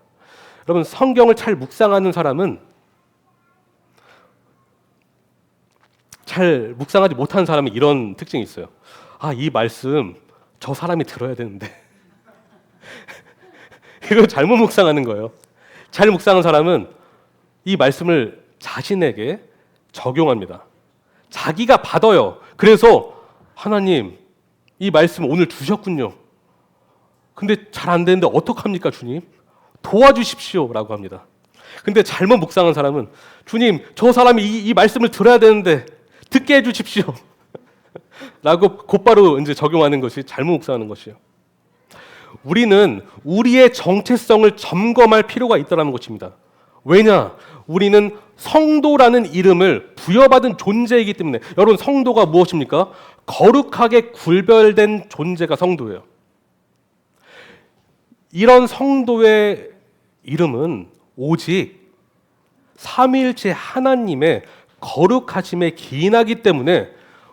여러분 성경을 잘 묵상하는 사람은 잘 묵상하지 못하는 사람은 이런 특징이 있어요. 이 말씀 저 사람이 들어야 되는데 이거 잘못 묵상하는 거예요. 잘 묵상한 사람은 이 말씀을 자신에게 적용합니다. 자기가 받아요. 그래서 하나님 이 말씀 오늘 주셨군요. 근데 잘 안 되는데 어떡합니까 주님? 도와주십시오 라고 합니다. 근데 잘못 묵상한 사람은 주님 저 사람이 이 말씀을 들어야 되는데 듣게 해주십시오 라고 곧바로 이제 적용하는 것이 잘못 묵상하는 것이에요. 우리는 우리의 정체성을 점검할 필요가 있다는 것입니다. 왜냐? 우리는 성도라는 이름을 부여받은 존재이기 때문에. 여러분 성도가 무엇입니까? 거룩하게 구별된 존재가 성도예요. 이런 성도의 이름은 오직 삼위일체 하나님의 거룩하심에 기인하기 때문에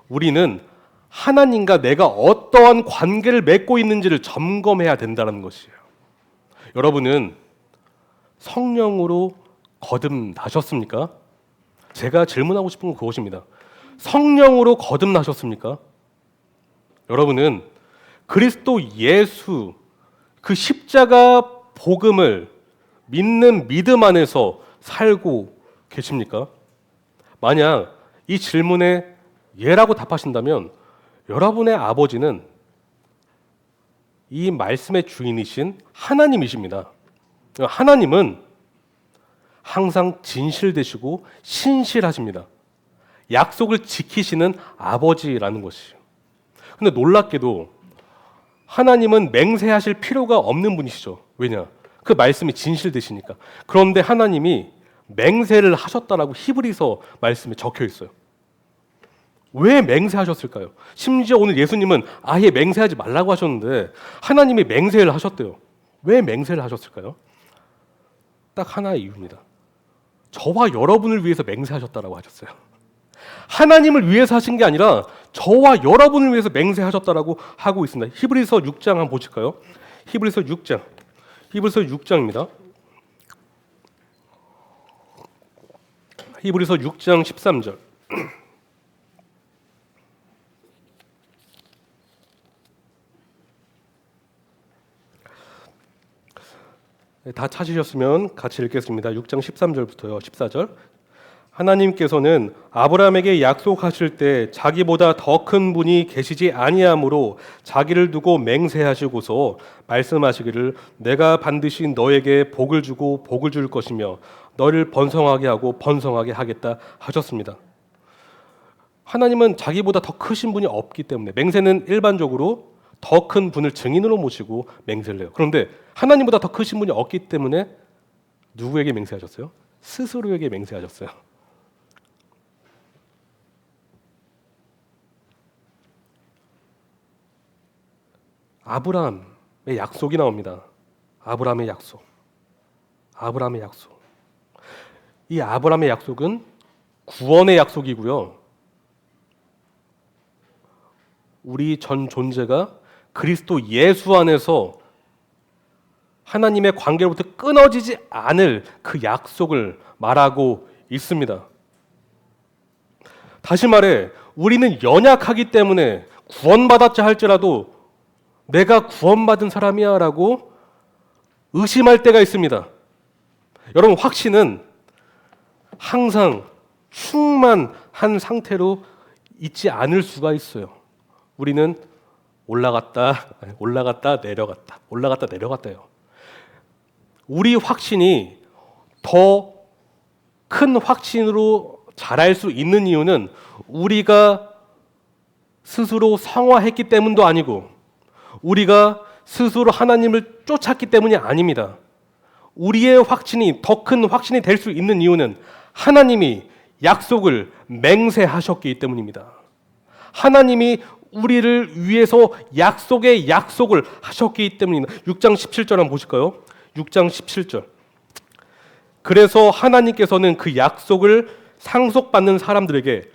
우리는 하나님과 내가 어떠한 관계를 맺고 있는지를 점검해야 된다는 것이에요. 여러분은 성령으로 거듭나셨습니까? 제가 질문하고 싶은 건 그것입니다. 성령으로 거듭나셨습니까? 여러분은 그리스도 예수 그 십자가 복음을 믿는 믿음 안에서 살고 계십니까? 만약 이 질문에 예라고 답하신다면 여러분의 아버지는 이 말씀의 주인이신 하나님이십니다. 하나님은 항상 진실되시고 신실하십니다. 약속을 지키시는 아버지라는 것이죠. 근데 놀랍게도 하나님은 맹세하실 필요가 없는 분이시죠. 왜냐? 그 말씀이 진실되시니까. 그런데 하나님이 맹세를 하셨다라고 히브리서 말씀에 적혀 있어요. 왜 맹세하셨을까요? 심지어 오늘 예수님은 아예 맹세하지 말라고 하셨는데 하나님이 맹세를 하셨대요. 왜 맹세를 하셨을까요? 딱 하나의 이유입니다. 저와 여러분을 위해서 맹세하셨다라고 하셨어요. 하나님을 위해서 하신 게 아니라 저와 여러분을 위해서 맹세하셨다라고 하고 있습니다. 히브리서 6장 한번 보실까요? 히브리서 6장 히브리서 6장입니다. 히브리서 6장 13절. 다 찾으셨으면 같이 읽겠습니다. 6장 13절부터요. 14절. 하나님께서는 아브라함에게 약속하실 때 자기보다 더 큰 분이 계시지 아니하므로 자기를 두고 맹세하시고서 말씀하시기를 내가 반드시 너에게 복을 주고 복을 줄 것이며 너를 번성하게 하고 번성하게 하겠다 하셨습니다. 하나님은 자기보다 더 크신 분이 없기 때문에 맹세는 일반적으로 더 큰 분을 증인으로 모시고 맹세를 해요. 그런데 하나님보다 더 크신 분이 없기 때문에 누구에게 맹세하셨어요? 스스로에게 맹세하셨어요. 아브라함의 약속이 나옵니다. 아브라함의 약속. 아브라함의 약속. 이 아브라함의 약속은 구원의 약속이고요. 우리 전 존재가 그리스도 예수 안에서 하나님의 관계로부터 끊어지지 않을 그 약속을 말하고 있습니다. 다시 말해 우리는 연약하기 때문에 구원받았자 할지라도 내가 구원받은 사람이야 라고 의심할 때가 있습니다. 여러분, 확신은 항상 충만한 상태로 있지 않을 수가 있어요. 우리는 올라갔다 내려갔다요. 우리 확신이 더 큰 확신으로 자랄 수 있는 이유는 우리가 스스로 성화했기 때문도 아니고 우리가 스스로 하나님을 쫓았기 때문이 아닙니다. 우리의 확신이 더 큰 확신이 될 수 있는 이유는 하나님이 약속을 맹세하셨기 때문입니다. 하나님이 우리를 위해서 약속의 약속을 하셨기 때문입니다. 6장 17절 한번 보실까요? 6장 17절. 그래서 하나님께서는 그 약속을 상속받는 사람들에게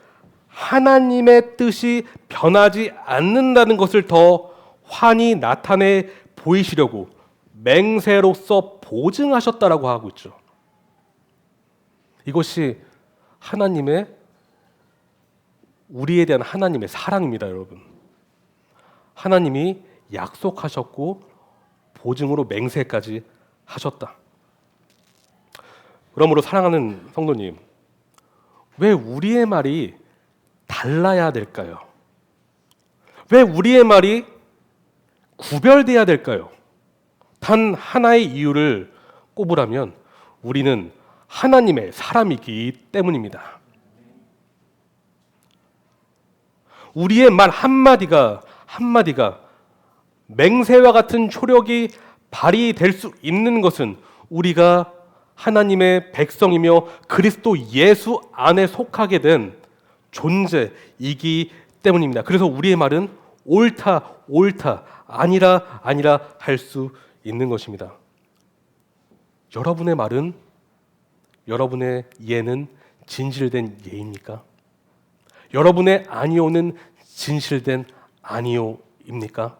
하나님의 뜻이 변하지 않는다는 것을 더 환히 나타내 보이시려고 맹세로서 보증하셨다라고 하고 있죠. 이것이 하나님의 우리에 대한 하나님의 사랑입니다, 여러분. 하나님이 약속하셨고 보증으로 맹세까지 하셨다. 그러므로 사랑하는 성도님, 왜 우리의 말이 달라야 될까요? 왜 우리의 말이 구별돼야 될까요? 단 하나의 이유를 꼽으라면 우리는 하나님의 사람이기 때문입니다. 우리의 말 한마디가 맹세와 같은 효력이 발휘될 수 있는 것은 우리가 하나님의 백성이며 그리스도 예수 안에 속하게 된 존재이기 때문입니다. 그래서 우리의 말은 옳다 아니라 할 수 있는 것입니다. 여러분의 말은, 여러분의 예는 진실된 예입니까? 여러분의 아니오는 진실된 아니오입니까?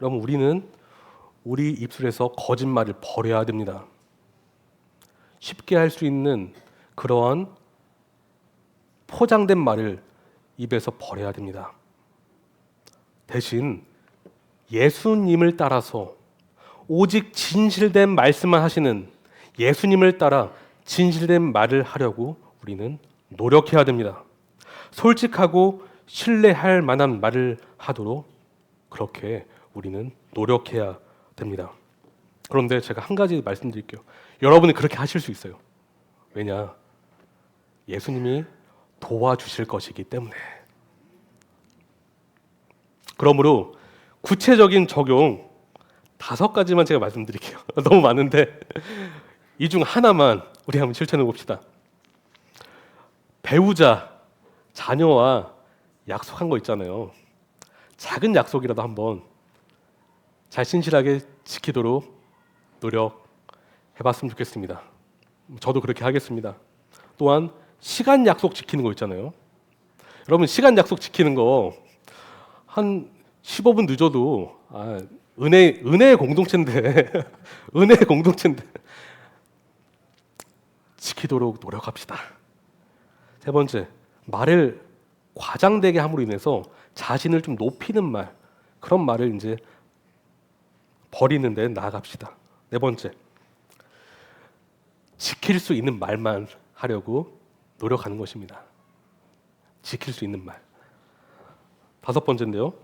여러분, 우리는 우리 입술에서 거짓말을 버려야 됩니다. 쉽게 할 수 있는 그러한 포장된 말을 입에서 버려야 됩니다. 대신 예수님을 따라서 오직 진실된 말씀만 하시는 예수님을 따라 진실된 말을 하려고 우리는 노력해야 됩니다. 솔직하고 신뢰할 만한 말을 하도록 그렇게 우리는 노력해야 됩니다. 그런데 제가 한 가지 말씀드릴게요. 여러분이 그렇게 하실 수 있어요. 왜냐? 예수님이 도와주실 것이기 때문에. 그러므로 구체적인 적용 5가지만 제가 말씀드릴게요. 너무 많은데 이 중 하나만 우리 한번 실천해 봅시다. 배우자, 자녀와 약속한 거 있잖아요. 작은 약속이라도 한번 잘 신실하게 지키도록 노력해봤으면 좋겠습니다. 저도 그렇게 하겠습니다. 또한 시간 약속 지키는 거 있잖아요. 여러분, 시간 약속 지키는 거 한 15분 늦어도 은혜의 공동체인데 은혜의 공동체인데 지키도록 노력합시다. 세 번째, 말을 과장되게 함으로 인해서 자신을 좀 높이는 말, 그런 말을 이제 버리는 데 나아갑시다. 네 번째, 지킬 수 있는 말만 하려고 노력하는 것입니다. 지킬 수 있는 말. 다섯 번째인데요,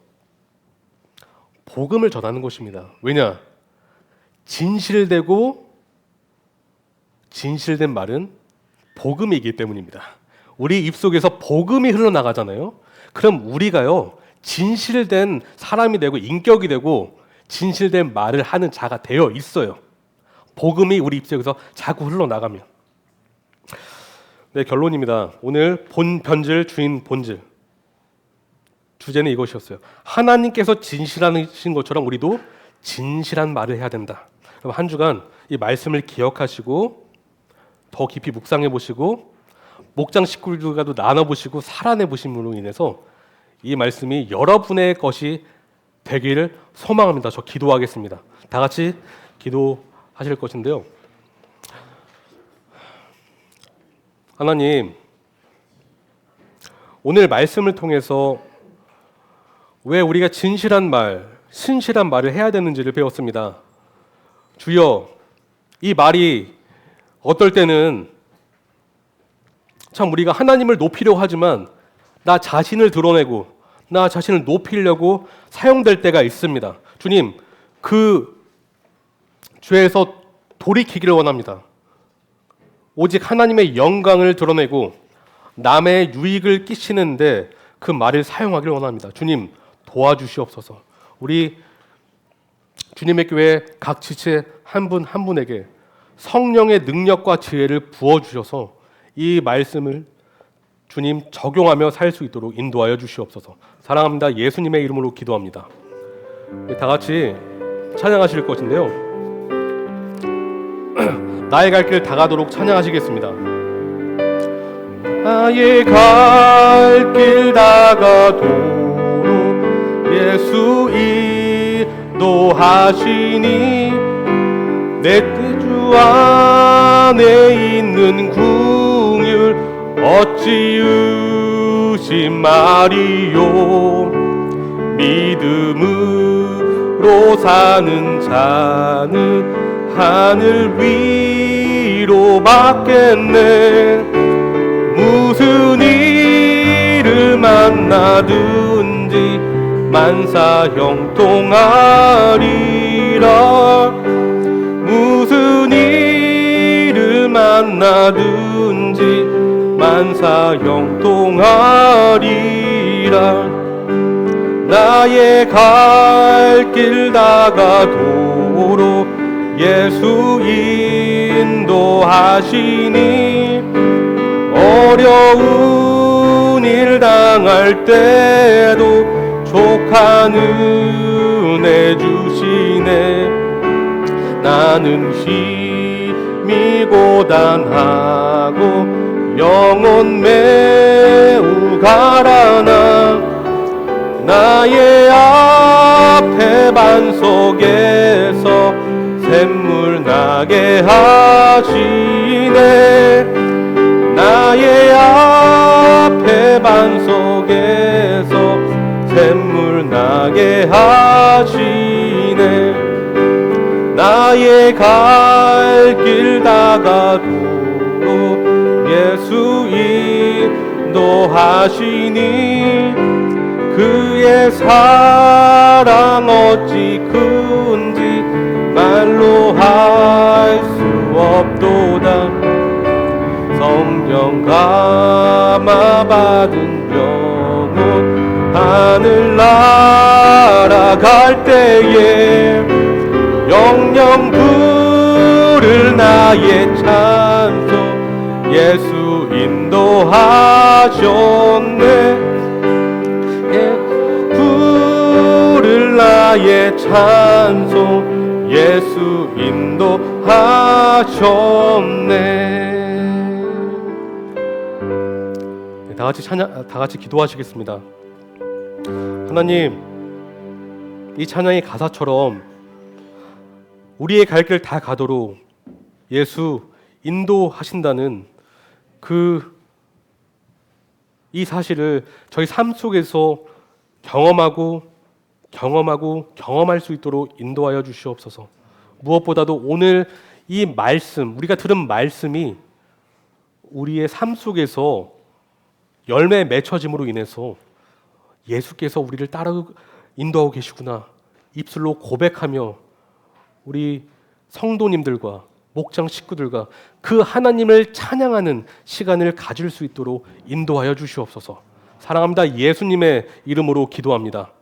복음을 전하는 것입니다. 왜냐? 진실되고 진실된 말은 복음이기 때문입니다. 우리 입속에서 복음이 흘러나가잖아요. 그럼 우리가요, 진실된 사람이 되고 인격이 되고 진실된 말을 하는 자가 되어 있어요. 복음이 우리 입속에서 자꾸 흘러나가면. 네, 결론입니다. 오늘 본 변질 주인 본질, 주제는 이것이었어요. 하나님께서 진실하신 것처럼 우리도 진실한 말을 해야 된다. 그럼 한 주간 이 말씀을 기억하시고 더 깊이 묵상해 보시고 목장 식구들과도 나눠보시고 살아내 보심으로 인해서 이 말씀이 여러분의 것이 되기를 소망합니다. 저 기도하겠습니다. 다 같이 기도하실 것인데요. 하나님, 오늘 말씀을 통해서 왜 우리가 진실한 말, 신실한 말을 해야 되는지를 배웠습니다. 주여, 이 말이 어떨 때는 참 우리가 하나님을 높이려고 하지만 나 자신을 드러내고 나 자신을 높이려고 사용될 때가 있습니다. 주님, 그 죄에서 돌이키기를 원합니다. 오직 하나님의 영광을 드러내고 남의 유익을 끼치는데 그 말을 사용하기를 원합니다. 주님, 도와주시옵소서. 우리 주님의 교회 각 지체 한 분 한 분에게 성령의 능력과 지혜를 부어주셔서 이 말씀을 주님 적용하며 살 수 있도록 인도하여 주시옵소서. 사랑합니다. 예수님의 이름으로 기도합니다. 다 같이 찬양하실 것인데요. 나의 갈 길 다가도록 찬양하시겠습니다. 나의 갈 길 다가도록 예수 인도하시니 내 주 안에 있는 긍휼 어찌 의심하리요. 믿음으로 사는 자는 하늘 위로 받겠네. 무슨 일을 만나든지 만사 형통하리라. 무슨 일을 만나든지 만사 형통하리라. 나의 갈 길 다가도록 예수 인도하시니 어려운 일 당할 때도 족한 은혜 주시네. 나는 힘이 고단하고 영혼 매우 가라나 나의 앞에 반석에서 샘물 나게 하시네. 나의 앞에 반석에서 샘물 나게 하시네. 나의 갈 길 다가도록 예수 인도하시니 그의 사랑 어찌 큰지 말로 할 수 없도다. 성령 감화 받은 영혼 하늘 날아갈 때에 영영 부를 나의 찬송 예수 인도하셨네. 부를 나의 찬송 예수 인도하셨네. 다 같이 기도하시겠습니다. 하나님, 이 찬양의 가사처럼 우리의 갈 길 다 가도록 예수 인도하신다는 이 사실을 저희 삶 속에서 경험할 수 있도록 인도하여 주시옵소서. 무엇보다도 오늘 이 말씀, 우리가 들은 말씀이 우리의 삶 속에서 열매에 맺혀짐으로 인해서 예수께서 우리를 따라 인도하고 계시구나 입술로 고백하며 우리 성도님들과 목장 식구들과 그 하나님을 찬양하는 시간을 가질 수 있도록 인도하여 주시옵소서. 사랑합니다. 예수님의 이름으로 기도합니다.